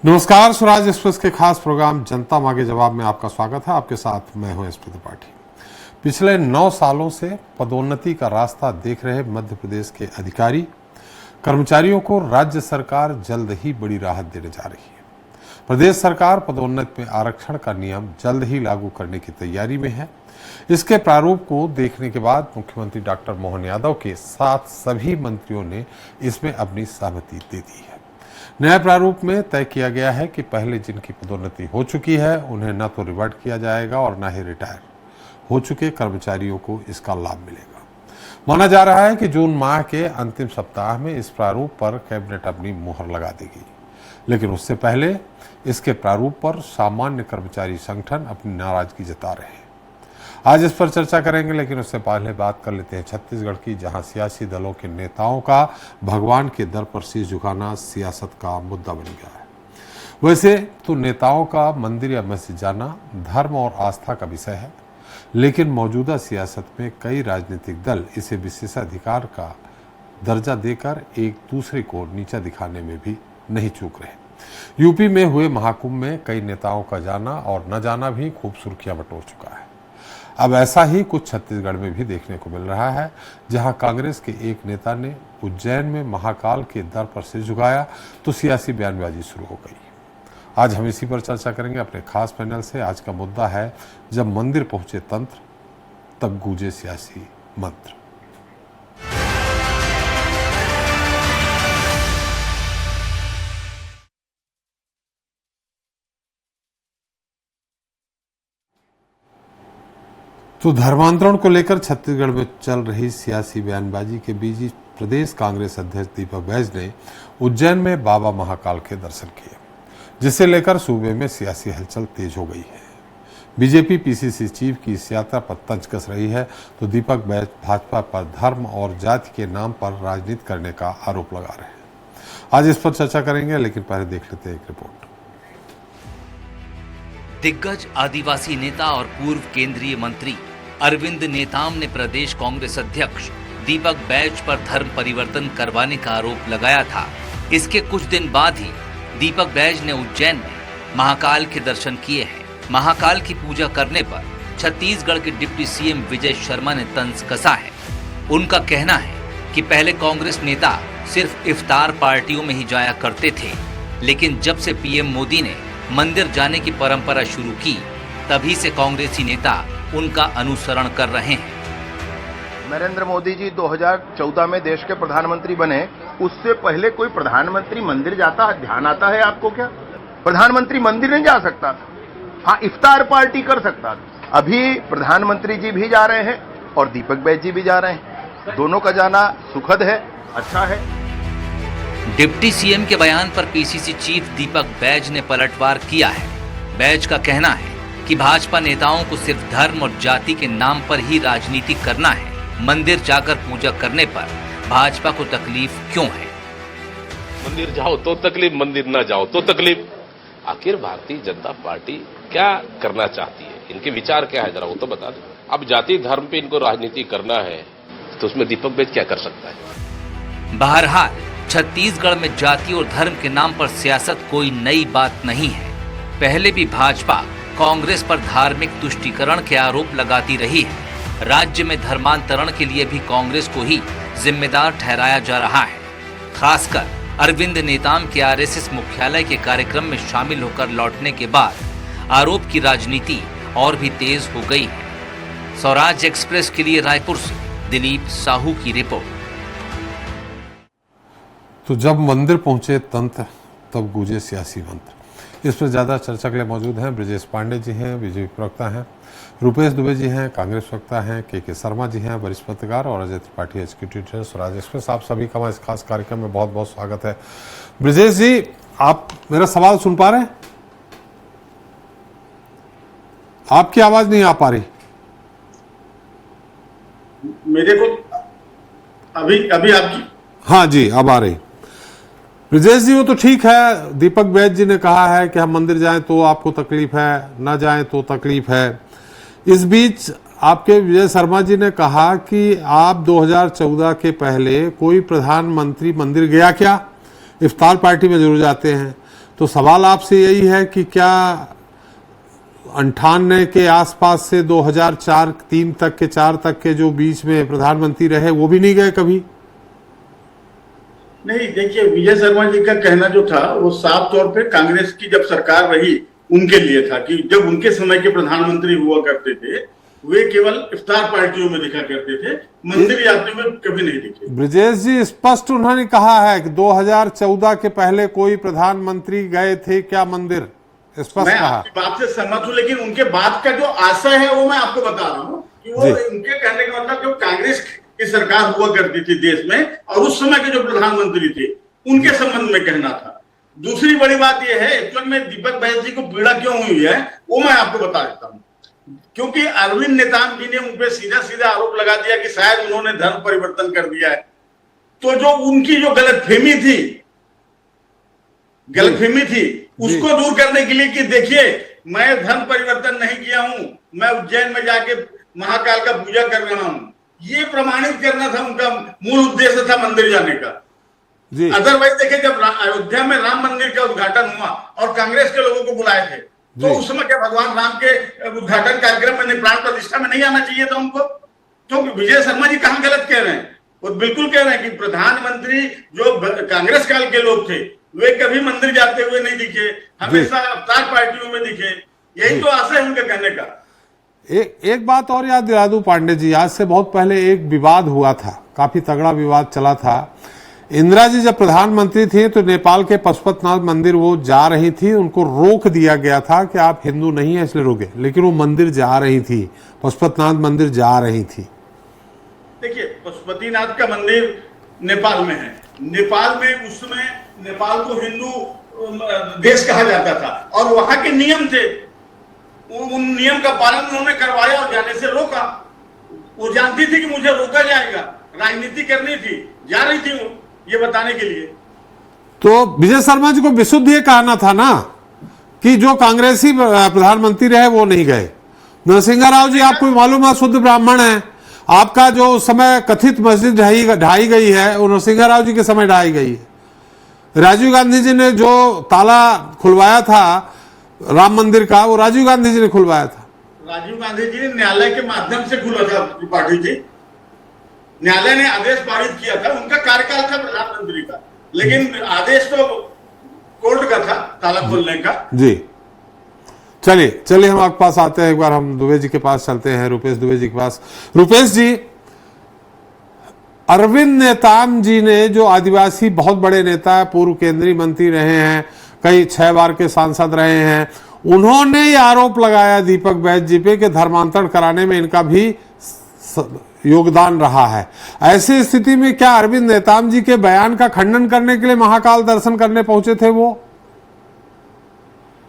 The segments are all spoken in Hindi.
नमस्कार, स्वराज एक्सप्रेस के खास प्रोग्राम जनता मांगे जवाब में आपका स्वागत है। आपके साथ मैं हूं एसपी त्रिपाठी। पिछले 9 सालों से पदोन्नति का रास्ता देख रहे मध्य प्रदेश के अधिकारी कर्मचारियों को राज्य सरकार जल्द ही बड़ी राहत देने जा रही है। प्रदेश सरकार पदोन्नति में आरक्षण का नियम जल्द ही लागू करने की तैयारी में है। इसके प्रारूप को देखने के बाद मुख्यमंत्री डॉक्टर मोहन यादव के साथ सभी मंत्रियों ने इसमें अपनी सहमति दे दी है। नए प्रारूप में तय किया गया है कि पहले जिनकी पदोन्नति हो चुकी है उन्हें न तो रिवर्ट किया जाएगा और न ही रिटायर हो चुके कर्मचारियों को इसका लाभ मिलेगा। माना जा रहा है कि जून माह के अंतिम सप्ताह में इस प्रारूप पर कैबिनेट अपनी मुहर लगा देगी, लेकिन उससे पहले इसके प्रारूप पर सामान्य कर्मचारी संगठन अपनी नाराजगी जता रहे हैं। आज इस पर चर्चा करेंगे, लेकिन उससे पहले बात कर लेते हैं छत्तीसगढ़ की, जहां सियासी दलों के नेताओं का भगवान के दर पर शीश झुकाना सियासत का मुद्दा बन गया है। वैसे तो नेताओं का मंदिर या मस्जिद जाना धर्म और आस्था का विषय है, लेकिन मौजूदा सियासत में कई राजनीतिक दल इसे विशेषाधिकार का दर्जा देकर एक दूसरे को नीचा दिखाने में भी नहीं चूक रहे। यूपी में हुए महाकुंभ में कई नेताओं का जाना और न जाना भी खूब सुर्खियां बटोर चुका है। अब ऐसा ही कुछ छत्तीसगढ़ में भी देखने को मिल रहा है, जहां कांग्रेस के एक नेता ने उज्जैन में महाकाल के दर पर सिर झुकाया तो सियासी बयानबाजी शुरू हो गई। आज हम इसी पर चर्चा करेंगे अपने खास पैनल से। आज का मुद्दा है, जब मंदिर पहुंचे तंत्र तब गूंजे सियासी मंत्र। तो धर्मांतरण को लेकर छत्तीसगढ़ में चल रही सियासी बयानबाजी के बीच प्रदेश कांग्रेस अध्यक्ष दीपक बैज ने उज्जैन में बाबा महाकाल के दर्शन किए, जिसे लेकर सूबे में सियासी हलचल तेज हो गई है। बीजेपी पीसीसी चीफ की इस यात्रा पर तंज कस रही है, तो dipak बैज भाजपा पर धर्म और जाति के नाम पर राजनीति करने का आरोप लगा रहे हैं। आज इस पर चर्चा करेंगे, लेकिन पहले देख लेते हैं एक रिपोर्ट। दिग्गज आदिवासी नेता और पूर्व केंद्रीय मंत्री अरविंद नेताम ने प्रदेश कांग्रेस अध्यक्ष दीपक बैज पर धर्म परिवर्तन करवाने का आरोप लगाया था। इसके कुछ दिन बाद ही दीपक बैज ने उज्जैन में महाकाल के दर्शन किए हैं। महाकाल की पूजा करने पर छत्तीसगढ़ के डिप्टी सीएम विजय शर्मा ने तंज कसा है। उनका कहना है कि पहले कांग्रेस नेता सिर्फ इफ्तार पार्टियों में ही जाया करते थे, लेकिन जब से पीएम मोदी ने मंदिर जाने की परंपरा शुरू की, तभी से कांग्रेसी नेता उनका अनुसरण कर रहे हैं। नरेंद्र मोदी जी 2014 में देश के प्रधानमंत्री बने, उससे पहले कोई प्रधानमंत्री मंदिर जाता है, ध्यान आता है आपको क्या? प्रधानमंत्री मंदिर नहीं जा सकता था, हाँ इफ्तार पार्टी कर सकता था। अभी प्रधानमंत्री जी भी जा रहे हैं और दीपक बैज जी भी जा रहे हैं। दोनों का जाना सुखद है, अच्छा है। डिप्टी सीएम के बयान पर पीसीसी चीफ दीपक बैज ने पलटवार किया है। बैज का कहना है कि भाजपा नेताओं को सिर्फ धर्म और जाति के नाम पर ही राजनीति करना है। मंदिर जाकर पूजा करने पर भाजपा को तकलीफ क्यों है? मंदिर जाओ तो तकलीफ, मंदिर ना जाओ तो तकलीफ। आखिर भारतीय जनता पार्टी क्या करना चाहती है? इनके विचार क्या है, जरा वो तो बता दो। अब जाति धर्म पे इनको राजनीति करना है तो उसमें दीपक बैज क्या कर सकता है? बहरहाल छत्तीसगढ़ में जाति और धर्म के नाम पर सियासत कोई नई बात नहीं है। पहले भी भाजपा कांग्रेस पर धार्मिक तुष्टीकरण के आरोप लगाती रही है। राज्य में धर्मांतरण के लिए भी कांग्रेस को ही जिम्मेदार ठहराया जा रहा है। खासकर अरविंद नेताम के आरएसएस मुख्यालय के कार्यक्रम में शामिल होकर लौटने के बाद आरोप की राजनीति और भी तेज हो गई है। स्वराज एक्सप्रेस के लिए रायपुर से दिलीप साहू की रिपोर्ट। तो जब मंदिर पहुंचे तंत्र तब गूंजे सियासी मंत्र। इस पर ज्यादा चर्चा के लिए मौजूद हैं ब्रजेश पांडे जी हैं, बीजेपी प्रवक्ता हैं, रुपेश दुबे जी हैं, कांग्रेस प्रवक्ता हैं, के शर्मा जी हैं, वरिष्ठ पत्रकार, और Ajay Tripathi executive editor Swaraj express. आप सभी का इस खास कार्यक्रम में बहुत बहुत स्वागत है। ब्रजेश जी, आप मेरा सवाल सुन पा रहे हैं? आपकी आवाज नहीं आ पा रही मेरे को। अभी आपकी? हाँ जी, अब आ रही। ब्रजेश जी, वो तो ठीक है, दीपक बैज जी ने कहा है कि हम मंदिर जाएं तो आपको तकलीफ है, ना जाएं तो तकलीफ है। इस बीच आपके विजय शर्मा जी ने कहा कि आप 2014 के पहले कोई प्रधानमंत्री मंदिर गया क्या? इफ्तार पार्टी में जरूर जाते हैं। तो सवाल आपसे यही है कि क्या 98 के आसपास से 2004-3 तक के 4 तक के जो बीच में प्रधानमंत्री रहे वो भी नहीं गए कभी? नहीं, देखिए, विजय शर्मा जी का कहना जो था वो साफ तौर पे कांग्रेस की जब सरकार रही उनके लिए था कि जब उनके समय के प्रधानमंत्री हुआ करते थे वे केवल इफ्तार पार्टियों में दिखा करते थे, मंदिर जाते हुए कभी नहीं दिखे। ब्रजेश जी, स्पष्ट उन्होंने कहा है कि 2014 के पहले कोई प्रधानमंत्री गए थे क्या मंदिर? स्पष्ट मैं कहा। आपकी बात से सहमत हूं, लेकिन उनके बाद का जो आशय है वो मैं आपको बता रहा हूँ कि वो उनके कहने का मतलब जो कांग्रेस की सरकार हुआ करती थी देश में और उस समय के जो प्रधानमंत्री थे उनके संबंध में कहना था। दूसरी बड़ी बात यह है, एक्चुअल में दीपक बैज जी को पीड़ा क्यों हुई है वो मैं आपको बता देता हूँ। क्योंकि अरविंद नेताम जी ने उन पर सीधा सीधा आरोप लगा दिया कि शायद उन्होंने धर्म परिवर्तन कर दिया है। तो जो उनकी जो गलतफहमी थी उसको दूर करने के लिए कि देखिए मैं धर्म परिवर्तन नहीं किया हूं, मैं उज्जैन में जाके महाकाल का पूजा कर रहा हूं, ये प्रमाणित करना था उनका मूल उद्देश्य था मंदिर जाने का। अदरवाइज देखिए, जब अयोध्या में राम मंदिर का उद्घाटन हुआ और कांग्रेस के लोगों को बुलाए थे तो उस समय क्या भगवान राम के उद्घाटन कार्यक्रम में प्राण प्रतिष्ठा में नहीं आना चाहिए था उनको? तो विजय शर्मा जी कहां गलत कह रहे हैं? वो बिल्कुल कह रहे हैं कि प्रधानमंत्री जो कांग्रेस काल के लोग थे वे कभी मंदिर जाते हुए नहीं दिखे, हमेशा अवतार पार्टियों में दिखे। यही तो आशय है उनके कहने का। एक बात और याद दिला दूं पांडे जी, आज से बहुत पहले एक विवाद हुआ था, काफी तगड़ा विवाद चला था। इंदिरा जी जब प्रधानमंत्री थी तो नेपाल के पशुपतिनाथ मंदिर वो जा रही थी, उनको रोक दिया गया था कि आप हिंदू नहीं है इसलिए रोके, लेकिन वो मंदिर जा रही थी, पशुपतिनाथ मंदिर जा रही थी। देखिए, पशुपतिनाथ का मंदिर नेपाल में है। नेपाल में उस समय नेपाल को हिंदू देश कहा जाता था और वहां के नियम थे, उन नियम का पालन उन्होंने करवाया और जाने से रोका। वो जानती थी कि मुझे रोका जाएगा, राजनीति करनी थी, जा रही थी वो ये बताने के लिए। तो विजय शर्मा जी को विशुद्ध ये कहना था ना कि जो कांग्रेसी प्रधानमंत्री रहे वो नहीं गए। नरसिंह राव जी आपको मालूम है शुद्ध ब्राह्मण है, आपका जो उस समय कथित मस्जिद ढाई गई है वो नरसिंह राव जी के समय ढाई गई है। राजीव गांधी जी ने जो ताला खुलवाया था राम मंदिर का वो राजीव गांधी जी ने खुलवाया था। राजीव गांधी जी ने न्यायालय के माध्यम से खुला था त्रिपाठी जी, न्यायालय ने आदेश पारित किया था, उनका कार्यकाल था प्रधानमंत्री का, लेकिन आदेश तो कोर्ट का था ताला खोलने का। जी चलिए हम आपके पास आते हैं, एक बार हम दुबे जी के पास चलते हैं, रुपेश दुबे जी के पास। रुपेश जी, अरविंद नेताम जी ने जो आदिवासी बहुत बड़े नेता है, पूर्व केंद्रीय मंत्री रहे हैं, कई 6 बार के सांसद रहे हैं, उन्होंने ये आरोप लगाया दीपक बैज जी पे कि धर्मांतरण कराने में इनका भी योगदान रहा है। ऐसी स्थिति में क्या अरविंद नेताम जी के बयान का खंडन करने के लिए महाकाल दर्शन करने पहुंचे थे वो?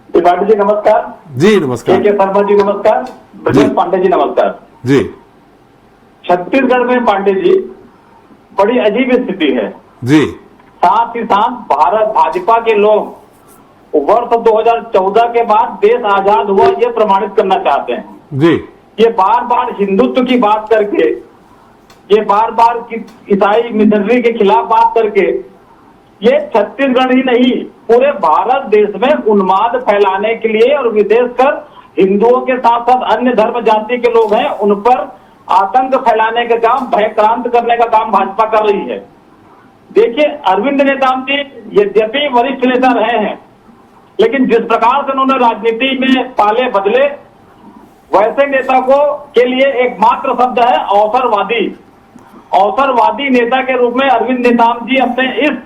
त्रिपाठी जी नमस्कार। जी नमस्कार। के शर्मा जी नमस्कार। ब्रजेश पांडे जी नमस्कार। जी, छत्तीसगढ़ में पांडे जी बड़ी अजीब स्थिति है जी। साथ ही साथ भारत भाजपा के लोग वर्ष 2014 के बाद देश आजाद हुआ ये प्रमाणित करना चाहते हैं जी। ये बार बार हिंदुत्व की बात करके, ये बार बार ईसाई मिशनरी के खिलाफ बात करके, ये छत्तीसगढ़ ही नहीं पूरे भारत देश में उन्माद फैलाने के लिए और विशेषकर हिंदुओं के साथ साथ अन्य धर्म जाति के लोग हैं उन पर आतंक फैलाने का काम, भयक्रांत करने का काम भाजपा कर रही है। देखिए, अरविंद नेताम जी यद्यपि वरिष्ठ नेता रहे हैं, लेकिन जिस प्रकार से उन्होंने राजनीति में पाले बदले, वैसे नेता को के लिए एकमात्र शब्द है अवसरवादी। अवसरवादी नेता के रूप में अरविंद नेताम जी अपने इस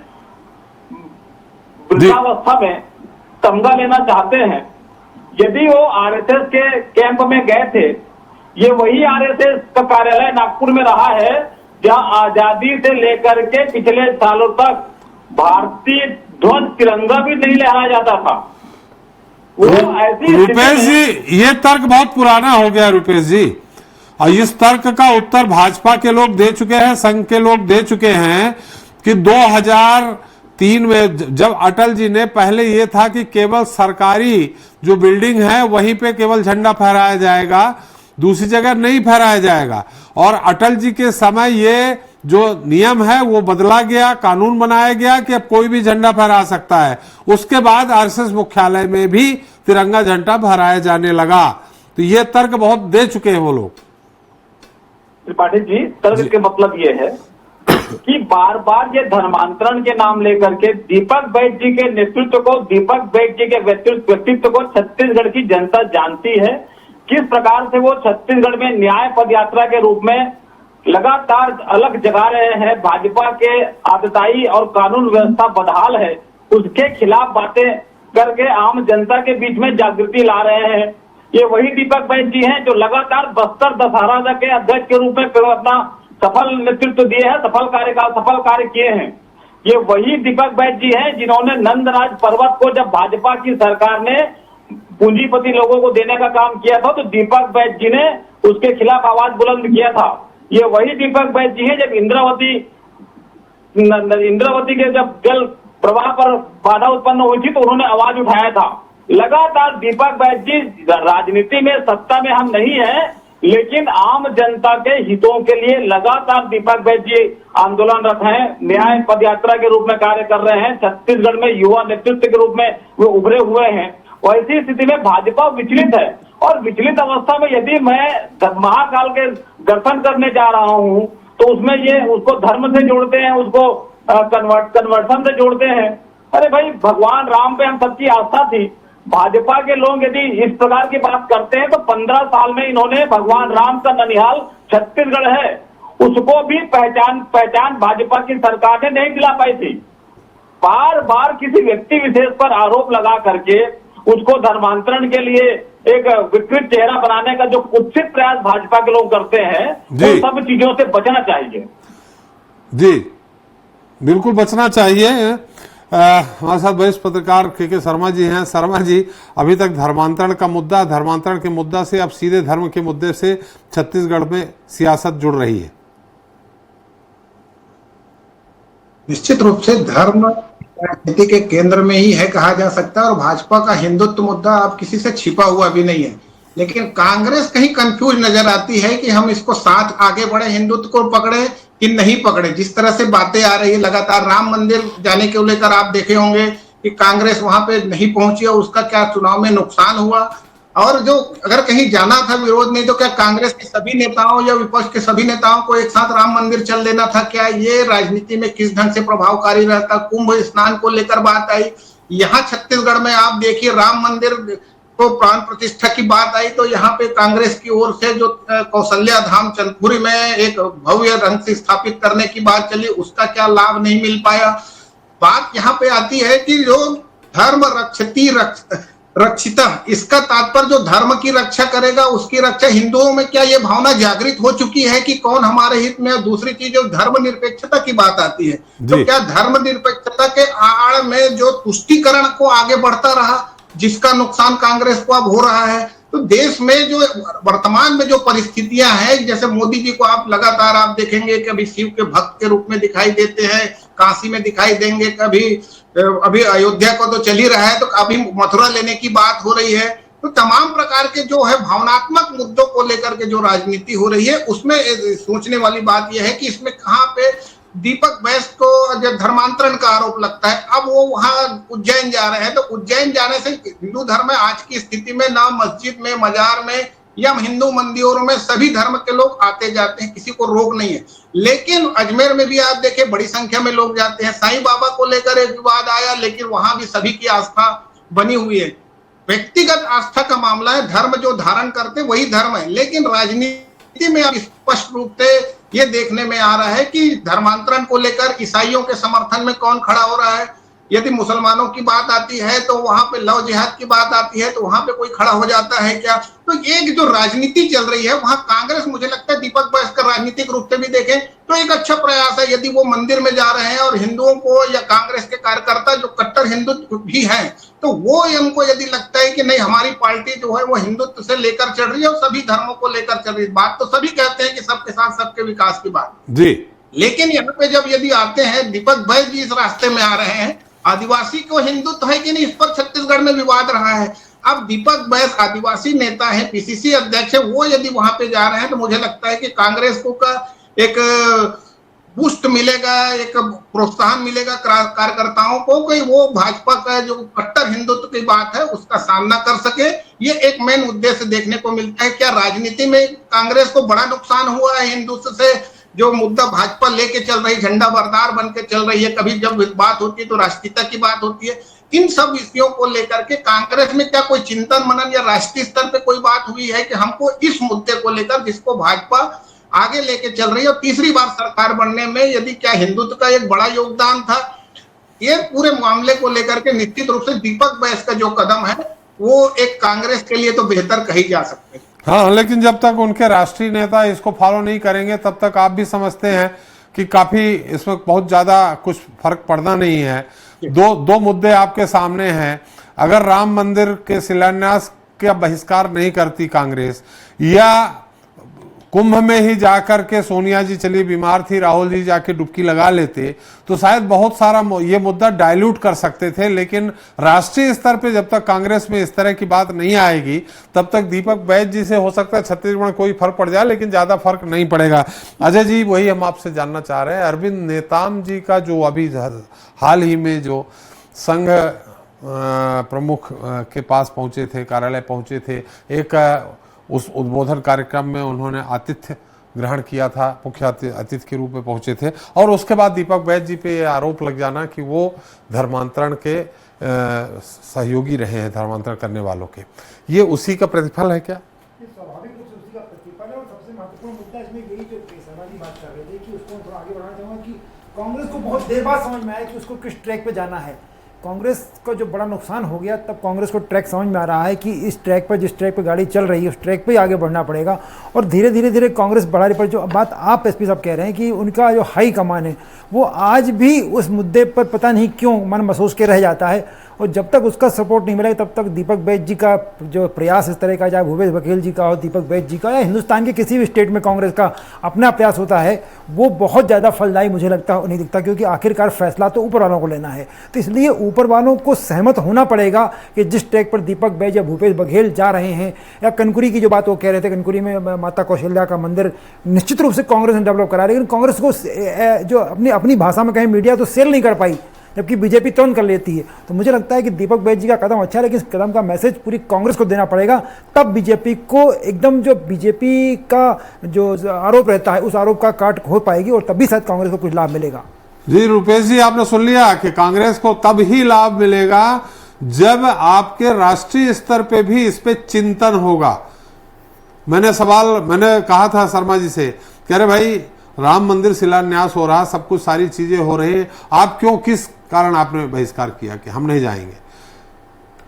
वृद्धावस्था में तमगा लेना चाहते हैं। यदि वो आरएसएस के कैंप में गए थे, ये वही आरएसएस का कार्यालय नागपुर में रहा है जहां आजादी से लेकर के पिछले सालों तक भारतीय ध्वज तिरंगा भी नहीं लहराया जाता था। रुपेश जी, ये तर्क बहुत पुराना हो गया रुपेश जी, और इस तर्क का उत्तर भाजपा के लोग दे चुके हैं, संघ के लोग दे चुके हैं कि 2003 में जब अटल जी ने, पहले ये था कि केवल सरकारी जो बिल्डिंग है वहीं पे केवल झंडा फहराया जाएगा, दूसरी जगह नहीं फहराया जाएगा, और अटल जी के समय ये जो नियम है वो बदला गया, कानून बनाया गया कि अब कोई भी झंडा फहरा सकता है। उसके बाद आरएसएस मुख्यालय में भी तिरंगा झंडा फहराया जाने लगा। तो ये तर्क बहुत दे चुके हैं वो लोग। त्रिपाठी जी, तर्क के मतलब ये है कि बार बार ये धर्मांतरण के नाम लेकर के दीपक बैज जी के नेतृत्व को, दीपक बैज जी के व्यक्तित्व को छत्तीसगढ़ की जनता जानती है। किस प्रकार से वो छत्तीसगढ़ में न्याय पदयात्रा के रूप में लगातार अलग जगा रहे हैं, भाजपा के आतताई और कानून व्यवस्था बदहाल है, उसके खिलाफ बातें करके आम जनता के बीच में जागृति ला रहे हैं। ये वही दीपक बैज जी हैं जो लगातार बस्तर दशहरा के अध्यक्ष के रूप में अपना सफल नेतृत्व दिए हैं, सफल कार्य किए हैं। ये वही दीपक बैज जी हैं जिन्होंने नंदराज पर्वत को जब भाजपा की सरकार ने पूंजीपति लोगों को देने का काम किया था, तो दीपक बैज जी ने उसके खिलाफ आवाज बुलंद किया था। ये वही दीपक बैज जी हैं जब इंद्रावती के जब जल प्रवाह पर बाधा उत्पन्न हुई थी तो उन्होंने आवाज उठाया था। लगातार दीपक बैज जी, राजनीति में सत्ता में हम नहीं है, लेकिन आम जनता के हितों के लिए लगातार दीपक बैज जी आंदोलनरत हैं, न्याय पदयात्रा के रूप में कार्य कर रहे हैं, छत्तीसगढ़ में युवा नेतृत्व के रूप में वो उभरे हुए हैं। और ऐसी स्थिति में भाजपा विचलित है, और विचलित अवस्था में यदि मैं महाकाल के दर्शन करने जा रहा हूं तो उसमें ये उसको धर्म से जोड़ते हैं, उसको कन्वर्सन से जोड़ते हैं। अरे भाई, भगवान राम पे हम सबकी आस्था थी। भाजपा के लोग यदि इस प्रकार की बात करते हैं तो 15 साल में इन्होंने भगवान राम का ननिहाल छत्तीसगढ़ है, उसको भी पहचान भाजपा की सरकार ने नहीं दिला पाई थी। बार बार किसी व्यक्ति विशेष पर आरोप लगा करके उसको धर्मांतरण के लिए एक विकृत चेहरा बनाने का जो कुत्सित प्रयास भाजपा के लोग करते हैं, तो सब चीजों से बचना चाहिए। जी बिल्कुल बचना चाहिए। हमारे साथ वरिष्ठ पत्रकार के शर्मा जी हैं। शर्मा जी, अभी तक धर्मांतरण के मुद्दा से अब सीधे धर्म के मुद्दे से छत्तीसगढ़ में सियासत जुड़ रही है। निश्चित रूप से धर्म राजनीति के केंद्र में ही है कहा जा सकता है, और भाजपा का हिंदुत्व मुद्दा अब किसी से छिपा हुआ भी नहीं है। लेकिन कांग्रेस कहीं कंफ्यूज नजर आती है कि हम इसको साथ आगे बढ़े, हिंदुत्व को पकड़े कि नहीं पकड़े। जिस तरह से बातें आ रही है लगातार, राम मंदिर जाने को लेकर आप देखे होंगे कि कांग्रेस वहां पे नहीं पहुंची और उसका क्या चुनाव में नुकसान हुआ। और जो अगर कहीं जाना था विरोध नहीं, तो क्या कांग्रेस के सभी नेताओं या विपक्ष के सभी नेताओं को एक साथ राम मंदिर चल देना था? क्या ये राजनीति में किस ढंग से प्रभावकारी रहता? कुंभ स्नान को लेकर बात आई, यहाँ छत्तीसगढ़ में आप देखिए राम मंदिर तो प्राण प्रतिष्ठा की बात आई तो यहाँ पे कांग्रेस की ओर से जो कौशल्या धाम चंदपुरी में एक भव्य ढंग से स्थापित करने की बात चली, उसका क्या लाभ नहीं मिल पाया। बात यहाँ पे आती है कि जो धर्म रक्षिता, इसका तात्पर्य जो धर्म की रक्षा करेगा उसकी रक्षा, हिंदुओं में क्या ये भावना जागृत हो चुकी है कि कौन हमारे हित में? दूसरी चीज जो धर्मनिरपेक्षता की बात आती है, तो क्या धर्मनिरपेक्षता के आड़ में जो तुष्टीकरण को आगे बढ़ता रहा, जिसका नुकसान कांग्रेस को अब हो रहा है? तो देश में जो वर्तमान में जो परिस्थितियां हैं, जैसे मोदी जी को आप लगातार आप देखेंगे कभी शिव के भक्त के रूप में दिखाई देते हैं, काशी में दिखाई देंगे, कभी अभी अयोध्या को तो चल ही रहा है, तो अभी मथुरा लेने की बात हो रही है। तो तमाम प्रकार के जो है भावनात्मक मुद्दों को लेकर के जो राजनीति हो रही है, उसमें सोचने वाली बात यह है कि इसमें कहाँ पे दीपक बैज को जब धर्मांतरण का आरोप लगता है, अब वो वहां उज्जैन जा रहे हैं, तो उज्जैन जाने से हिंदू धर्म में आज की स्थिति में ना मस्जिद में, मजार में या हिंदू मंदिरों में सभी धर्म के लोग आते जाते हैं, किसी को रोक नहीं है। लेकिन अजमेर में भी आप देखें बड़ी संख्या में लोग जाते हैं। साईं बाबा को लेकर एक विवाद आया, लेकिन वहां भी सभी की आस्था बनी हुई है। व्यक्तिगत आस्था का मामला है, धर्म जो धारण करते वही धर्म है। लेकिन राजनीति में अब स्पष्ट रूप से ये देखने में आ रहा है कि धर्मांतरण को लेकर ईसाइयों के समर्थन में कौन खड़ा हो रहा है। यदि मुसलमानों की बात आती है तो वहां पे लव जिहाद की बात आती है तो वहां पे कोई खड़ा हो जाता है क्या? तो ये जो राजनीति चल रही है वहां कांग्रेस, मुझे लगता है दीपक बैज का राजनीतिक रूप से भी देखें तो एक अच्छा प्रयास है। यदि वो मंदिर में जा रहे हैं और हिंदुओं को या कांग्रेस के कार्यकर्ता जो कट्टर हिंदू भी हैं, तो वो उनको यदि लगता है कि नहीं हमारी पार्टी जो है वो हिंदुत्व से लेकर चल रही है और सभी धर्मों को लेकर चल रही है, बात तो सभी कहते हैं कि सबके साथ सबके विकास की बात जी। लेकिन यहाँ पे जब यदि आते हैं दीपक बैज जी इस रास्ते में आ रहे हैं, आदिवासी को हिंदुत्व है कि नहीं, इस पर छत्तीसगढ़ में विवाद रहा है। अब दीपक बैज आदिवासी नेता है, पीसीसी अध्यक्ष है, वो यदि वहां पे जा रहे हैं तो मुझे लगता है कि कांग्रेस को का एक बूस्ट मिलेगा, एक प्रोत्साहन मिलेगा कार्यकर्ताओं को कि वो भाजपा का जो कट्टर हिंदुत्व की बात है उसका सामना कर सके। ये एक मेन उद्देश्य देखने को मिलता है। क्या राजनीति में कांग्रेस को बड़ा नुकसान हुआ है हिंदुत्व से? जो मुद्दा भाजपा लेके चल रही, झंडा बरदार बन के चल रही है, कभी जब बात होती है तो राष्ट्रीयता की बात होती है, इन सब विषयों को लेकर के कांग्रेस में क्या कोई चिंतन मनन या राष्ट्रीय स्तर पे कोई बात हुई है कि हमको इस मुद्दे को लेकर, जिसको भाजपा आगे लेके चल रही है और तीसरी बार सरकार बनने में यदि क्या हिंदुत्व का एक बड़ा योगदान था? ये पूरे मामले को लेकर के निश्चित रूप से दीपक बैस का जो कदम है वो एक कांग्रेस के लिए तो बेहतर कही जा सकती है। हाँ, लेकिन जब तक उनके राष्ट्रीय नेता इसको फॉलो नहीं करेंगे तब तक आप भी समझते हैं कि काफी इसमें बहुत ज्यादा कुछ फर्क पड़ना नहीं है। दो मुद्दे आपके सामने हैं। अगर राम मंदिर के शिलान्यास का बहिष्कार नहीं करती कांग्रेस, या कुंभ में ही जाकर के सोनिया जी चली बीमार थी, राहुल जी जाके डुबकी लगा लेते, तो शायद बहुत सारा ये मुद्दा डाइल्यूट कर सकते थे। लेकिन राष्ट्रीय स्तर पे जब तक कांग्रेस में इस तरह की बात नहीं आएगी तब तक दीपक बैज जी से हो सकता है छत्तीसगढ़ में कोई फर्क पड़ जाए, लेकिन ज्यादा फर्क नहीं पड़ेगा। अजय जी, वही हम आपसे जानना चाह रहे हैं, अरविंद नेताम जी का जो अभी हाल ही में जो संघ प्रमुख के पास पहुंचे थे, कार्यालय पहुंचे थे, एक उस उद्बोधन कार्यक्रम में उन्होंने आतिथ्य ग्रहण किया था, मुख्य अतिथि के रूप में पहुंचे थे, और उसके बाद दीपक बैज जी पे आरोप लग जाना कि वो धर्मांतरण के सहयोगी रहे हैं, धर्मांतरण करने वालों के, ये उसी का प्रतिफल है क्या? स्वाभाविक रूप से उसी का प्रतिफल है। और सबसे महत्वपूर्ण मुद्दा इसमें यही जो शर्मा जी बात कर रहे थे कि उसको थोड़ा आगे बढ़ाना चाहूँगा कि कांग्रेस को बहुत देर बाद समझ में आया कि उसको किस ट्रैक पे जाना है। कांग्रेस को जो बड़ा नुकसान हो गया, तब कांग्रेस को ट्रैक समझ में आ रहा है कि इस ट्रैक पर, जिस ट्रैक पर गाड़ी चल रही है उस ट्रैक पे ही आगे बढ़ना पड़ेगा। और धीरे धीरे कांग्रेस बढ़ा रही। पर जो बात आप एसपी साहब कह रहे हैं कि उनका जो हाई कमान है वो आज भी उस मुद्दे पर पता नहीं क्यों मन महसूस के रह जाता है। और जब तक उसका सपोर्ट नहीं मिलेगा तब तक दीपक बैज जी का जो प्रयास इस तरह का, चाहे भूपेश बघेल जी का हो, दीपक बैज जी का, या हिंदुस्तान के किसी भी स्टेट में कांग्रेस का अपना प्रयास होता है, वो बहुत ज़्यादा फलदायी मुझे लगता नहीं दिखता। क्योंकि आखिरकार फैसला तो ऊपर वालों को लेना है। तो इसलिए ऊपर वालों को सहमत होना पड़ेगा कि जिस ट्रैक पर दीपक बैज या भूपेश बघेल जा रहे हैं, या कनकुरी की जो बात वो कह रहे थे, कनकुरी में माता कौशल्या का मंदिर निश्चित रूप से कांग्रेस ने डेवलप करा, लेकिन कांग्रेस को जो अपनी भाषा में कहें मीडिया तो सेल नहीं कर पाई, जबकि बीजेपी तुरंत कर लेती है। तो मुझे लगता है कि दीपक बैज जी का कदम अच्छा है, लेकिन इस कदम का मैसेज पूरी कांग्रेस को देना पड़ेगा, तब बीजेपी को एकदम जो बीजेपी का जो आरोप रहता है उस आरोप का काट हो पाएगी, और तभी शायद कांग्रेस को कुछ लाभ मिलेगा। जी रुपेश जी, आपने सुन लिया कि कांग्रेस को तब ही लाभ मिलेगा जब आपके राष्ट्रीय स्तर पे भी इस पे चिंतन होगा। मैंने कहा था शर्मा जी से, कह रहे भाई राम मंदिर शिलान्यास हो रहा, सब कुछ सारी चीजें हो रही है, आप क्यों, किस कारण आपने बहिष्कार किया कि हम नहीं जाएंगे?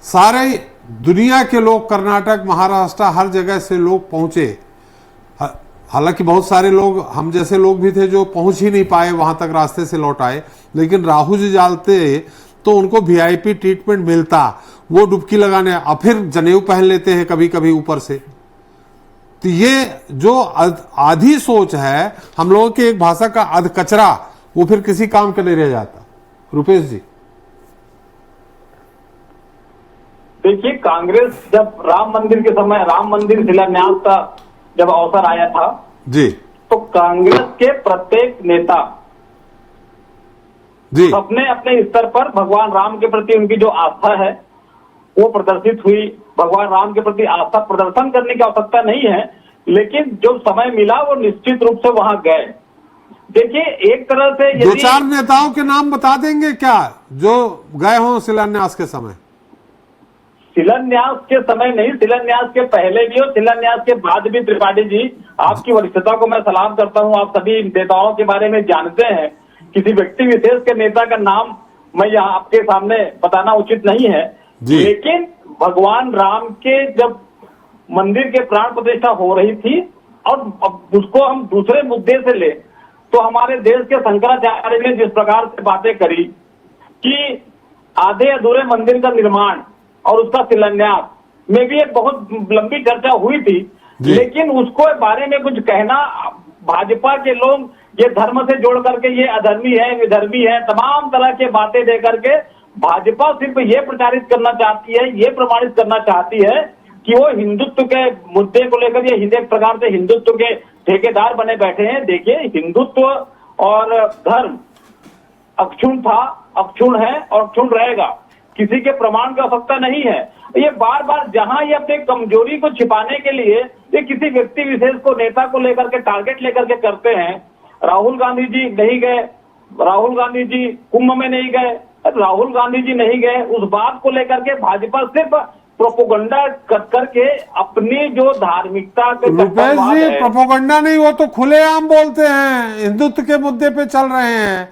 सारे दुनिया के लोग, कर्नाटक, महाराष्ट्र, हर जगह से लोग पहुंचे। हालांकि बहुत सारे लोग, हम जैसे लोग भी थे जो पहुंच ही नहीं पाए वहां तक, रास्ते से लौट आए, लेकिन राहुल जी जाते तो उनको वीआईपी ट्रीटमेंट मिलता, वो डुबकी लगाने, और फिर जनेऊ पहन लेते हैं कभी कभी ऊपर से। तो ये जो आधी सोच है हम लोगों की, एक भाषा का अध कचरा, वो फिर किसी काम के नहीं रह जाता। रुपेश जी, देखिए, कांग्रेस जब राम मंदिर के समय, राम मंदिर शिलान्यास का जब अवसर आया था जी, तो कांग्रेस के प्रत्येक नेता जी, अपने अपने स्तर पर भगवान राम के प्रति उनकी जो आस्था है वो प्रदर्शित हुई। भगवान राम के प्रति आस्था प्रदर्शन करने की आवश्यकता नहीं है, लेकिन जो समय मिला वो निश्चित रूप से वहां गए। देखिए, एक तरह से दो चार नेताओं के नाम बता देंगे क्या जो गए हों शिलान्यास के समय? शिलान्यास के समय नहीं, शिलान्यास के पहले भी और शिलान्यास के बाद भी। त्रिपाठी जी, आपकी वरिष्ठता को मैं सलाम करता हूं, आप सभी नेताओं के बारे में जानते हैं। किसी व्यक्ति विशेष के नेता का नाम मैं यहाँ आपके सामने बताना उचित नहीं है, लेकिन भगवान राम के जब मंदिर के प्राण प्रतिष्ठा हो रही थी, और उसको हम दूसरे मुद्दे से ले तो हमारे देश के शंकराचार्य ने जिस प्रकार से बातें करी कि आधे अधूरे मंदिर का निर्माण और उसका शिलान्यास में भी एक बहुत लंबी चर्चा हुई थी, लेकिन उसको बारे में कुछ कहना, भाजपा के लोग ये धर्म से जोड़ करके ये अधर्मी है, विधर्मी है, तमाम तरह के बातें दे करके भाजपा सिर्फ ये प्रचारित करना चाहती है, ये प्रमाणित करना चाहती है कि वो हिंदुत्व के मुद्दे को लेकर ये एक प्रकार से हिंदुत्व के ठेकेदार बने बैठे हैं। देखिए, हिंदुत्व और धर्म अक्षुण था, अक्षुण है और अक्षुण रहेगा। किसी के प्रमाण की आवश्यकता नहीं है। ये बार बार जहां ये अपने कमजोरी को छिपाने के लिए ये किसी व्यक्ति विशेष को, नेता को लेकर के टारगेट लेकर के करते हैं। राहुल गांधी जी नहीं गए, राहुल गांधी जी कुंभ में नहीं गए, राहुल गांधी जी नहीं गए, उस बात को लेकर के भाजपा सिर्फ प्रोपोगंडा करके अपनी जो धार्मिकता के रुपेश जी, प्रोपोगंडा नहीं, वो तो खुलेआम बोलते हैं, हिंदुत्व के मुद्दे पे चल रहे हैं।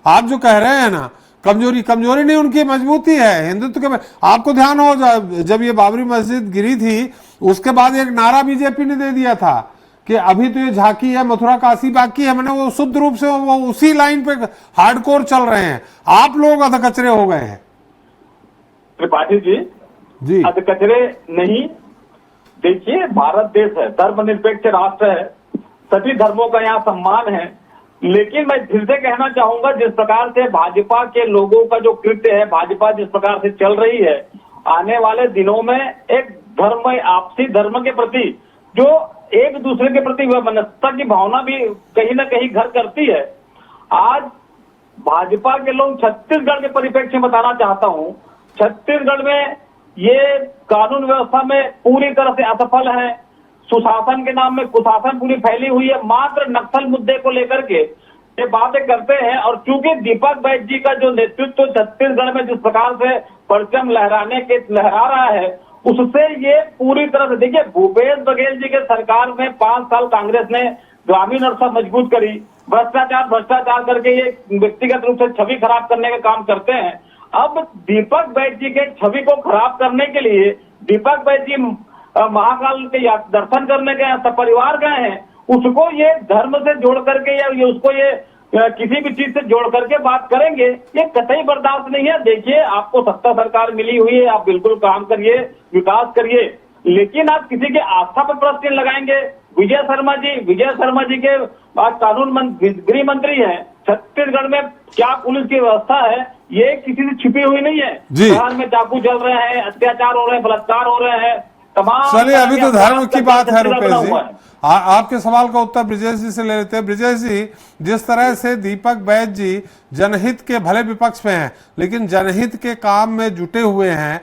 आप जो कह रहे हैं ना कमजोरी नहीं, उनकी मजबूती है हिंदुत्व के। आपको ध्यान हो जब ये बाबरी मस्जिद गिरी थी उसके बाद एक नारा बीजेपी ने दे दिया था कि अभी तो ये झांकी है, मथुरा काशी बाकी है। मैंने वो शुद्ध रूप से वो उसी लाइन पे हार्डकोर चल रहे हैं। आप लोग अधकचरे हो गए हैं। त्रिपाठी जी अधकचरे नहीं, देखिए भारत देश है, धर्मनिरपेक्ष राष्ट्र है, सभी धर्मों का यहाँ सम्मान है। लेकिन मैं फिर से कहना चाहूंगा, जिस प्रकार से भाजपा के लोगों का जो कृत्य है, भाजपा जिस प्रकार से चल रही है, आने वाले दिनों में एक धर्म, आपसी धर्म के प्रति जो एक दूसरे के प्रति वैमनस्यता की भावना भी कहीं ना कहीं घर करती है। आज भाजपा के लोग छत्तीसगढ़ के परिप्रेक्ष्य में बताना चाहता हूं, छत्तीसगढ़ में ये कानून व्यवस्था में पूरी तरह से असफल है। सुशासन के नाम में कुशासन पूरी फैली हुई है। मात्र नक्सल मुद्दे को लेकर के ये बातें करते हैं। और चूंकि दीपक बैज जी का जो नेतृत्व छत्तीसगढ़ में जिस प्रकार से परचम लहरा रहा है, उससे ये पूरी तरह से, देखिए भूपेश बघेल जी के सरकार में 5 साल कांग्रेस ने ग्रामीण अवस्था मजबूत करी, भ्रष्टाचार करके ये व्यक्तिगत रूप से छवि खराब करने का काम करते हैं। अब दीपक बैज जी के छवि को खराब करने के लिए दीपक बैज जी महाकाल के दर्शन करने गए, सपरिवार गए हैं, उसको ये धर्म से जोड़ करके या ये उसको ये किसी भी चीज से जोड़ करके बात करेंगे, ये कतई बर्दाश्त नहीं है। देखिए आपको सत्ता सरकार मिली हुई है, आप बिल्कुल काम करिए, विकास करिए, लेकिन आप किसी के आस्था पर प्रश्न लगाएंगे। विजय शर्मा जी के कानून गृह मंत्री हैं, छत्तीसगढ़ में क्या पुलिस की व्यवस्था है ये किसी से छिपी हुई नहीं है। बिहार में चाकू चल रहे हैं, अत्याचार हो रहे हैं, बलात्कार हो रहे हैं, तमाम। चलिए अभी तो धर्म की बात है रुपेश जी, आपके सवाल का उत्तर ब्रिजेश जी से ले लेते हैं। ब्रिजेश जी, जिस तरह से दीपक बैज जी जनहित के भले विपक्ष में हैं लेकिन जनहित के काम में जुटे हुए हैं,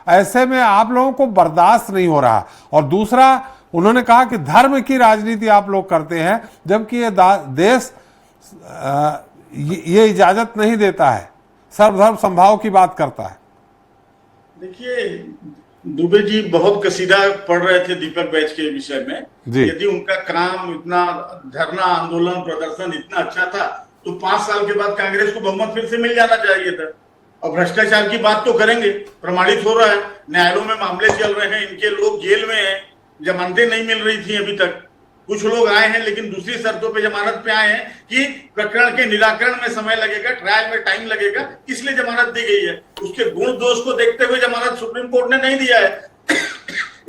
ऐसे में आप लोगों को बर्दाश्त नहीं हो रहा। और दूसरा उन्होंने कहा कि धर्म की राजनीति आप लोग करते हैं, जबकि ये देश ये इजाजत नहीं देता है, सर्वधर्म संभाव की बात करता है। देखिए दुबे जी बहुत कसीदा पढ़ रहे थे दीपक बैज के विषय में। यदि उनका काम इतना धरना आंदोलन प्रदर्शन इतना अच्छा था तो 5 साल के बाद कांग्रेस को बहुमत फिर से मिल जाना चाहिए था। और भ्रष्टाचार की बात तो करेंगे, प्रमाणित हो रहा है, न्यायालयों में मामले चल रहे हैं, इनके लोग जेल में हैं, जमानतें नहीं मिल रही थी अभी तक। कुछ लोग आए हैं लेकिन दूसरी शर्तों पे जमानत पे आए हैं कि प्रकरण के निराकरण में समय लगेगा, ट्रायल में टाइम लगेगा, इसलिए जमानत दी गई है। उसके गुण दोष को देखते हुए जमानत सुप्रीम कोर्ट ने नहीं दिया है।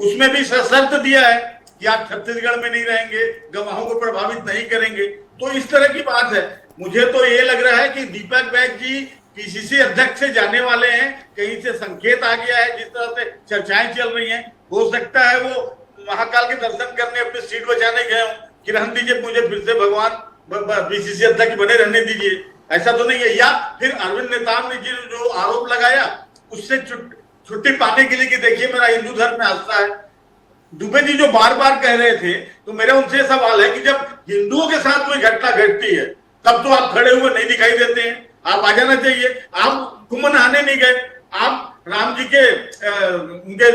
उसमें भी शर्त दिया है कि आप छत्तीसगढ़ में नहीं रहेंगे, गवाहों को प्रभावित नहीं करेंगे। तो इस तरह की बात है। मुझे तो ये लग रहा है कि दीपक बैज जी पीसीसी अध्यक्ष से जाने वाले हैं, कहीं से संकेत आ गया है, जिस तरह से चर्चाएं चल रही हैं। हो सकता है वो महाकाल के दर्शन करने अपनी सीट बचाने गए हूँ कि रहने दीजिए, मुझे फिर से भगवान पीसीसी अध्यक्ष बने रहने दीजिए, ऐसा तो नहीं है। या फिर अरविंद नेताम ने जो आरोप लगाया उससे छुट्टी पाने के लिए कि देखिए मेरा हिंदू धर्म में आस्था है। दुबे जी जो बार बार कह रहे थे, तो मेरा उनसे सवाल है कि जब हिंदुओं के साथ कोई घटना घटती है तब तो आप खड़े हुए नहीं दिखाई देते हैं, आप आ जाना चाहिए। आप कुंभ नहाने नहीं गए, आप राम जी के उनके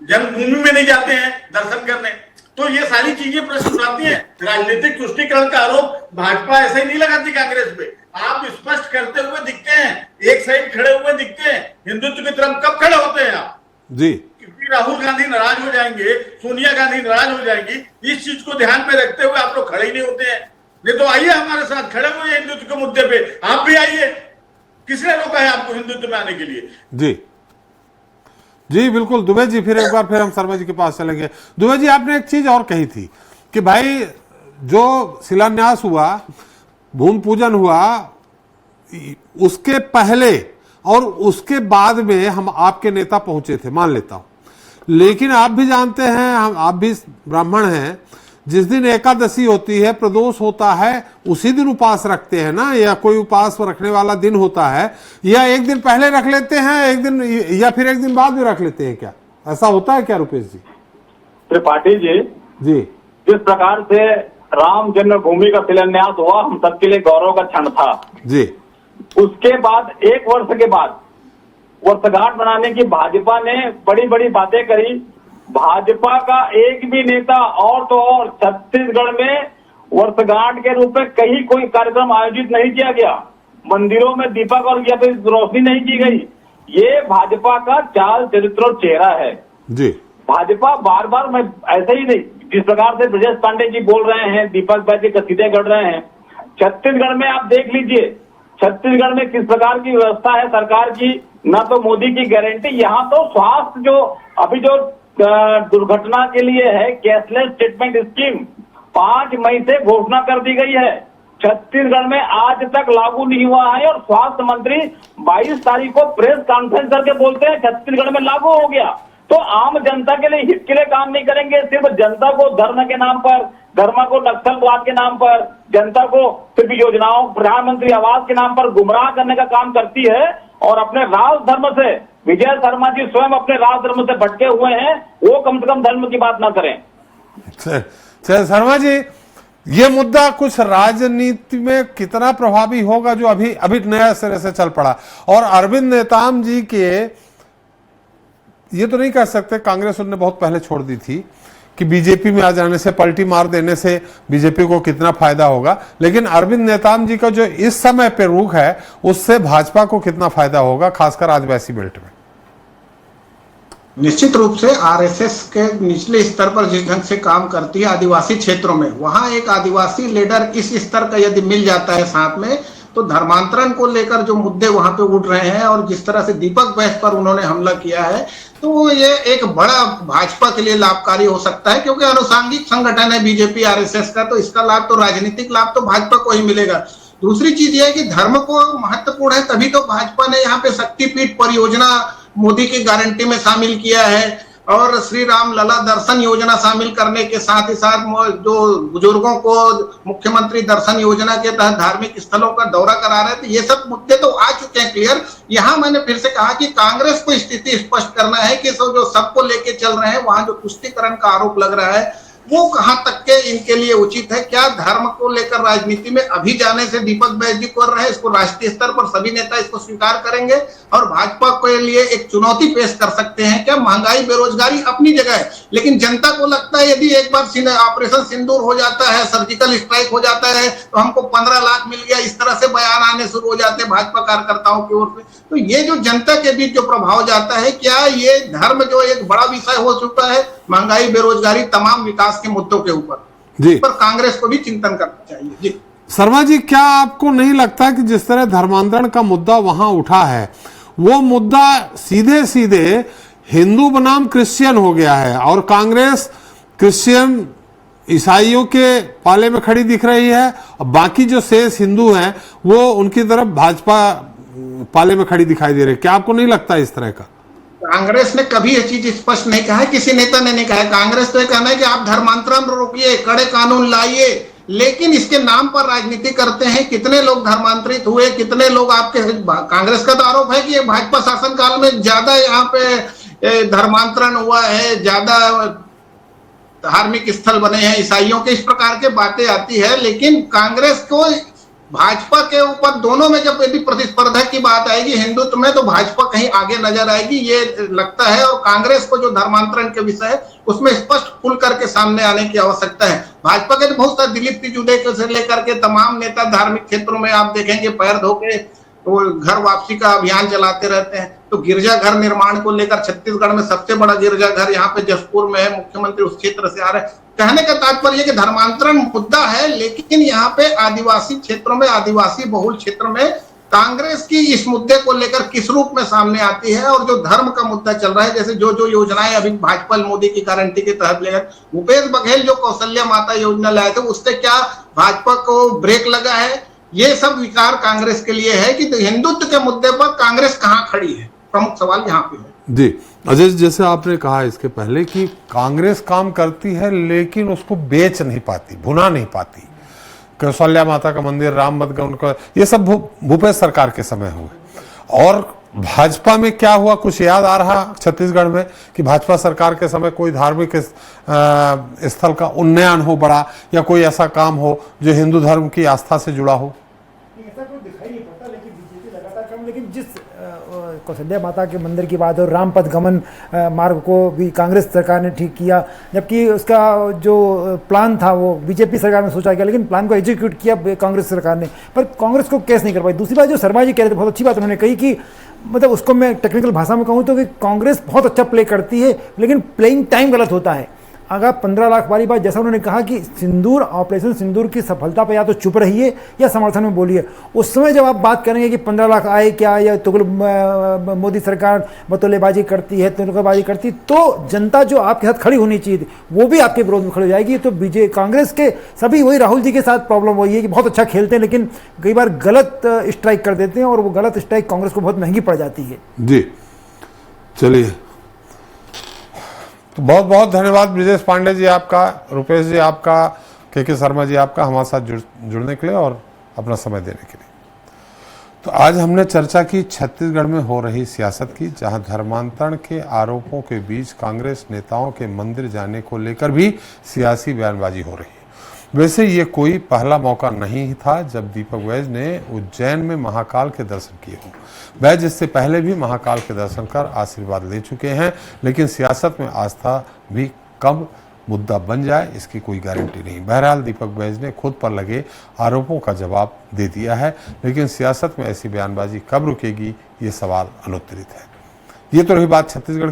जन्मभूमि में नहीं जाते हैं दर्शन करने। तो ये सारी चीजें प्रश्न उठाती हैं। राजनीतिक तुष्टिकरण का आरोप भाजपा ऐसे ही नहीं लगाती कांग्रेस पे। आप स्पष्ट करते हुए दिखते हैं, एक साइड खड़े हुए दिखते हैं। हिंदुत्व की तरफ कब खड़े होते हैं आप जी? क्योंकि राहुल गांधी नाराज हो जाएंगे, सोनिया गांधी नाराज हो जाएंगी, इस चीज को ध्यान में रखते हुए आप लोग खड़े ही नहीं होते हैं। नहीं तो आइए हमारे साथ खड़े हुए हिंदुत्व के मुद्दे पे, आप भी आइए। किसने रोका है आपको हिंदुत्व में आने के लिए? जी बिल्कुल दुबे जी, फिर एक बार फिर हम शर्मा जी के पास चलेंगे। दुबे जी, आपने एक चीज और कही थी कि भाई जो शिलान्यास हुआ, भूमि पूजन हुआ, उसके पहले और उसके बाद में हम आपके नेता पहुंचे थे, मान लेता हूं, लेकिन आप भी जानते हैं, आप भी ब्राह्मण हैं, जिस दिन एकादशी होती है, प्रदोष होता है, उसी दिन उपवास रखते हैं ना, या कोई उपवास रखने वाला दिन होता है, या एक दिन पहले रख लेते हैं एक दिन, या फिर एक दिन बाद में रख लेते हैं? क्या ऐसा होता है क्या रुपेश जी? त्रिपाठी जी, जिस प्रकार से राम जन्मभूमि का शिलान्यास हुआ, हम सबके लिए गौरव का क्षण था जी। उसके बाद 1 वर्ष के बाद वर्षगांठ बनाने की भाजपा ने बड़ी बड़ी बातें करी। भाजपा का एक भी नेता और तो और छत्तीसगढ़ में वर्षगांठ के रूप में कहीं कोई कार्यक्रम आयोजित नहीं किया गया, मंदिरों में दीपक और या फिर रोशनी नहीं की गई। ये भाजपा का चाल चरित्र और चेहरा है जी। भाजपा बार बार, मैं ऐसे ही नहीं, जिस प्रकार से ब्रजेश पांडे जी बोल रहे हैं, दीपक भाई जी कसीदे गढ़ रहे हैं, छत्तीसगढ़ में आप देख लीजिए छत्तीसगढ़ में किस प्रकार की व्यवस्था है सरकार की, ना तो मोदी की गारंटी। यहाँ तो स्वास्थ्य जो अभी जो दुर्घटना के लिए है कैशलेस ट्रीटमेंट स्कीम 5 मई से घोषणा कर दी गई है, छत्तीसगढ़ में आज तक लागू नहीं हुआ है और स्वास्थ्य मंत्री 22 तारीख को प्रेस कॉन्फ्रेंस करके बोलते हैं छत्तीसगढ़ में लागू हो गया। तो आम जनता के लिए, हित के लिए काम नहीं करेंगे, सिर्फ जनता को धर्म के नाम पर, धर्म को नक्सलवाद के नाम पर, जनता को सिर्फ योजनाओं, प्रधानमंत्री आवास के नाम पर गुमराह करने का काम करती है। और अपने राज धर्म से, विजय शर्मा जी स्वयं अपने राज धर्म से भटके हुए हैं, वो कम से कम धर्म की बात ना करें। शर्मा जी, ये मुद्दा कुछ राजनीति में कितना प्रभावी होगा जो अभी अभी नया सिरे से चल पड़ा? और अरविंद नेताम जी के, ये तो नहीं कह सकते कांग्रेस उन्होंने बहुत पहले छोड़ दी थी कि बीजेपी में आ जाने से, पलटी मार देने से बीजेपी को कितना फायदा होगा, लेकिन अरविंद नेताम जी का जो इस समय पे रुख है उससे भाजपा को कितना फायदा होगा, खासकर आदिवासी बेल्ट में? निश्चित रूप से आरएसएस के निचले स्तर पर जिस ढंग से काम करती है आदिवासी क्षेत्रों में, वहां एक आदिवासी लीडर इस स्तर का यदि मिल जाता है साथ में, तो धर्मांतरण को लेकर जो मुद्दे वहां पे उठ रहे हैं और जिस तरह से दीपक बैस पर उन्होंने हमला किया है, तो ये एक बड़ा भाजपा के लिए लाभकारी हो सकता है, क्योंकि अनुसांगिक संगठन है बीजेपी आरएसएस का, तो इसका लाभ तो राजनीतिक लाभ तो भाजपा को ही मिलेगा। दूसरी चीज यह है कि धर्म को महत्वपूर्ण है, तभी तो भाजपा ने यहाँ पे शक्तिपीठ परियोजना मोदी की गारंटी में शामिल किया है और श्री राम लला दर्शन योजना शामिल करने के साथ ही साथ जो बुजुर्गों को मुख्यमंत्री दर्शन योजना के तहत धार्मिक स्थलों का दौरा करा रहे थे, ये सब मुद्दे तो आ चुके हैं क्लियर। यहाँ मैंने फिर से कहा कि कांग्रेस को स्थिति स्पष्ट करना है कि जो सबको लेके चल रहे हैं, वहां जो तुष्टीकरण का आरोप लग रहा है वो कहां तक के इनके लिए उचित है। क्या धर्म को लेकर राजनीति में अभी जाने से दीपक बैस जी कर रहे हैं, इसको राष्ट्रीय स्तर पर सभी नेता इसको स्वीकार करेंगे और भाजपा के लिए एक चुनौती पेश कर सकते हैं। क्या महंगाई बेरोजगारी अपनी जगह है, लेकिन जनता को लगता है यदि एक बार ऑपरेशन सिंदूर हो जाता है, सर्जिकल स्ट्राइक हो जाता है, तो हमको 15 लाख मिल गया, इस तरह से बयान आने शुरू हो जाते हैं भाजपा कार्यकर्ताओं की ओर से। तो ये जो जनता के बीच जो प्रभाव जाता है, क्या ये धर्म जो एक बड़ा विषय हो चुका है, महंगाई बेरोजगारी तमाम विकास के मुद्दों के ऊपर जी, पर कांग्रेस को भी चिंतन करना चाहिए। जी शर्मा जी, क्या आपको नहीं लगता कि जिस तरह धर्मांतरण का मुद्दा वहां उठा है, वो मुद्दा सीधे सीधे हिंदू बनाम क्रिश्चियन हो गया है और कांग्रेस क्रिश्चियन ईसाइयों के पाले में खड़ी दिख रही है और बाकी जो शेष हिंदू हैं वो उनकी तरफ भाजपा पाले में खड़ी दिखाई दे रही है? क्या आपको नहीं लगता इस तरह का? कांग्रेस ने कभी ये चीज स्पष्ट नहीं कहा है, किसी नेता ने नहीं कहा है। कांग्रेस तो ये कहना है कि आप धर्मांतरण रोकिए, कड़े कानून लाइए, लेकिन इसके नाम पर राजनीति करते हैं। कितने लोग धर्मांतरित हुए, कितने लोग आपके, कांग्रेस का तो आरोप है कि ये भाजपा शासनकाल में ज्यादा यहाँ पे धर्मांतरण हुआ है, ज्यादा धार्मिक स्थल बने हैं ईसाइयों के, इस प्रकार के बातें आती है। लेकिन कांग्रेस को भाजपा के ऊपर दोनों में जब यदि प्रतिस्पर्धा की बात आएगी हिंदुत्व में, तो भाजपा कहीं आगे नजर आएगी ये लगता है। और कांग्रेस को जो धर्मांतरण के विषय है उसमें स्पष्ट खुल करके सामने आने की आवश्यकता है। भाजपा के तो बहुत सारे दिलीप तिजुदे से लेकर के तमाम नेता धार्मिक क्षेत्रों में आप देखेंगे पैर धो के वो घर वापसी का अभियान चलाते रहते हैं। तो गिरजाघर निर्माण को लेकर छत्तीसगढ़ में सबसे बड़ा गिरजाघर यहाँ पे जसपुर में है, मुख्यमंत्री उस क्षेत्र से आ रहे हैं। कहने का तात्पर्य कि धर्मांतरण मुद्दा है, लेकिन यहाँ पे आदिवासी क्षेत्रों में, आदिवासी बहुल क्षेत्र में कांग्रेस की इस मुद्दे को लेकर किस रूप में सामने आती है। और जो धर्म का मुद्दा चल रहा है, जैसे जो जो योजनाएं अभी भाजपा मोदी की गारंटी के तहत ले गए, भूपेश बघेल जो कौशल्या माता योजना लाए थे, उससे क्या भाजपा को ब्रेक लगा है? ये सब विचार कांग्रेस के लिए है कि हिंदुत्व के मुद्दे पर कांग्रेस कहां खड़ी है, प्रमुख सवाल यहाँ पे है। जी अजय, जैसे आपने कहा इसके पहले कि कांग्रेस काम करती है लेकिन उसको बेच नहीं पाती, भुना नहीं पाती। कौशल्या माता का मंदिर, राम बदगम का, ये सब भूपेश सरकार के समय हुए। और भाजपा में क्या हुआ, कुछ याद आ रहा छत्तीसगढ़ में कि भाजपा सरकार के समय कोई धार्मिक स्थल का उन्नयन हो बड़ा, या कोई ऐसा काम हो जो हिंदू धर्म की आस्था से जुड़ा हो? ऐसा कोई दिखाई नहीं पड़ता, लेकिन बीजेपी लगातार कम। लेकिन जिस कौशल्या माता के मंदिर की बात और राम पथ गमन मार्ग को भी कांग्रेस सरकार ने ठीक किया, जबकि उसका जो प्लान था वो बीजेपी सरकार में सोचा गया, लेकिन प्लान को एग्जीक्यूट किया कांग्रेस सरकार ने, पर कांग्रेस को केस नहीं कर पाई। दूसरी बात जो शर्मा जी कह रहे थे, बहुत अच्छी बात उन्होंने कही कि मतलब उसको मैं टेक्निकल भाषा में कहूँ तो कि कांग्रेस बहुत अच्छा प्ले करती है, लेकिन प्लेइंग टाइम गलत होता है। अगर 15 लाख वाली बात, जैसा उन्होंने कहा कि सिंदूर, ऑपरेशन सिंदूर की सफलता पर या तो चुप रहिए या समर्थन में बोलिए। उस समय जब आप बात करेंगे कि 15 लाख आए क्या, या मोदी सरकार बतौलेबाजी करती है, तुगलबाजी करती, तो जनता जो आपके साथ खड़ी होनी चाहिए थी वो भी आपके विरोध में खड़ी हो जाएगी। तो कांग्रेस के सभी वही राहुल जी के साथ प्रॉब्लम वही है कि बहुत अच्छा खेलते हैं लेकिन कई बार गलत स्ट्राइक कर देते हैं, और वो गलत स्ट्राइक कांग्रेस को बहुत महंगी पड़ जाती है। जी चलिए, तो बहुत बहुत धन्यवाद ब्रिजेश पांडे जी आपका, रुपेश जी आपका, के शर्मा जी आपका हमारे साथ जुड़ने के लिए और अपना समय देने के लिए। तो आज हमने चर्चा की छत्तीसगढ़ में हो रही सियासत की, जहां धर्मांतरण के आरोपों के बीच कांग्रेस नेताओं के मंदिर जाने को लेकर भी सियासी बयानबाजी हो रही है। वैसे ये कोई पहला मौका नहीं था जब दीपक बैज ने उज्जैन में महाकाल के दर्शन किए हों। बैज इससे पहले भी महाकाल के दर्शन कर आशीर्वाद ले चुके हैं, लेकिन सियासत में आस्था भी कब मुद्दा बन जाए इसकी कोई गारंटी नहीं। बहरहाल दीपक बैज ने खुद पर लगे आरोपों का जवाब दे दिया है, लेकिन सियासत में ऐसी बयानबाजी कब रुकेगी ये सवाल अनुत्तरित है। ये तो रही बात छत्तीसगढ़